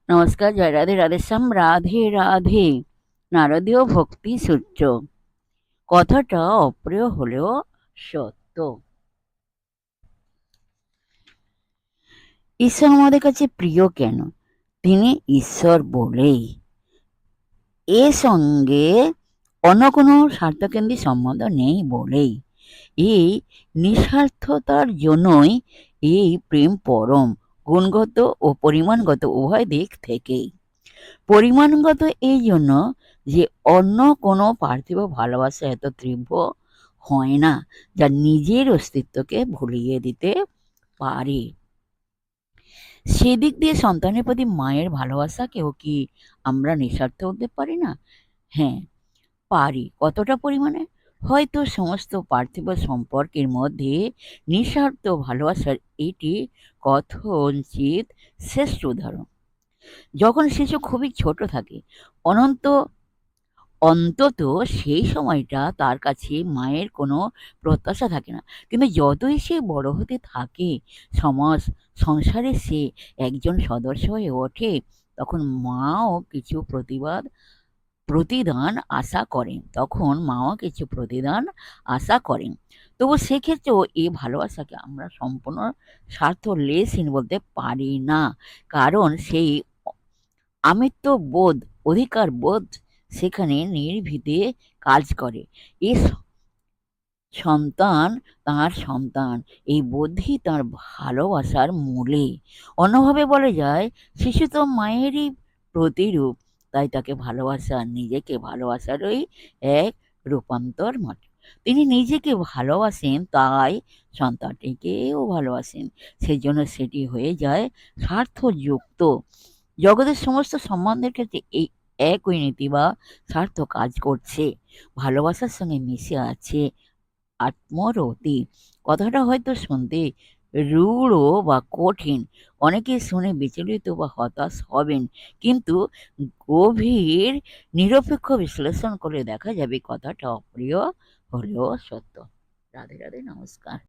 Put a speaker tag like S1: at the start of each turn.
S1: নমস্কার, জয় রাধে, রাধেশ্যাম, রাধে রাধে। নারদীয় ভক্তি সূত্র। কথাটা অপ্রিয় হলেও সত্য। ঈশ্বর আমাদের কাছে প্রিয় কেন? তিনি ঈশ্বর বলেই। এর সঙ্গে অন্য কোনো স্বার্থকেন্দ্রিক সম্বন্ধ নেই বলেই। এই নিঃস্বার্থতার জন্যই এই প্রেম পরম, গুণগত ও পরিমাণগত উভয় দিক থেকেই। পরিমাণগত এই জন্য যে অন্য কোনো পার্থিব ভালোবাসা এত তীব্র হয় না যা নিজের অস্তিত্বকে ভুলিয়ে দিতে পারে। সেদিক দিয়ে সন্তানের প্রতি মায়ের ভালোবাসাকেও কি আমরা নিঃস্বার্থ হতে পারি না? হ্যাঁ, পারি। কতটা পরিমাণে? হয়তো সমস্ত পার্থিব সম্পর্কের মধ্যে নিঃস্বার্থ ভালোবাসার এটি কথঞ্চিত শ্রেষ্ঠ উদাহরণ। যখন শিশু খুবই ছোট থাকে, অনন্ত অন্তত সেই সময়টা তার কাছে মায়ের কোনো প্রত্যাশা থাকে না। কিন্তু যতই সে বড় হতে থাকে, সমাজ সংসারে সে একজন সদস্য হয়ে ওঠে, তখন মাও কিছু প্রতিদান আশা করেন। তবু সেক্ষেত্রেও এই ভালোবাসাকে আমরা সম্পূর্ণ স্বার্থলেসহীন বলতে পারি না। কারণ সেই আমিত্ব বোধ, অধিকার বোধ সেখানে নির্ভীতে কাজ করে। এ সন্তান তাঁর সন্তান, এই বোধই তাঁর ভালোবাসার মূলে। অন্যভাবে বলা যায়, শিশু তো মায়েরই প্রতিরূপ, তাই তাকে ভালোবাসা নিজেকে ভালোবাসারই এক রূপান্তর মাত্র। তিনি নিজেকে ভালোবাসেন, তাই সন্তানটিকেও ভালোবাসেন। সেজন্য সেটি হয়ে যায় স্বার্থযুক্ত। জগতের সমস্ত সম্বন্ধের ক্ষেত্রে এই একই নীতি বা স্বার্থ কাজ করছে। ভালোবাসার সঙ্গে মিশে আছে আত্মরতি। কথাটা হয়তো শুনতে রূঢ় বা কঠিন, অনেকে শুনে বিচলিত বা হতাশ হবেন, কিন্তু গভীর নিরপেক্ষ বিশ্লেষণ করে দেখা যাবে কথাটা অপ্রিয় হলেও সত্য। রাধে রাধে, নমস্কার।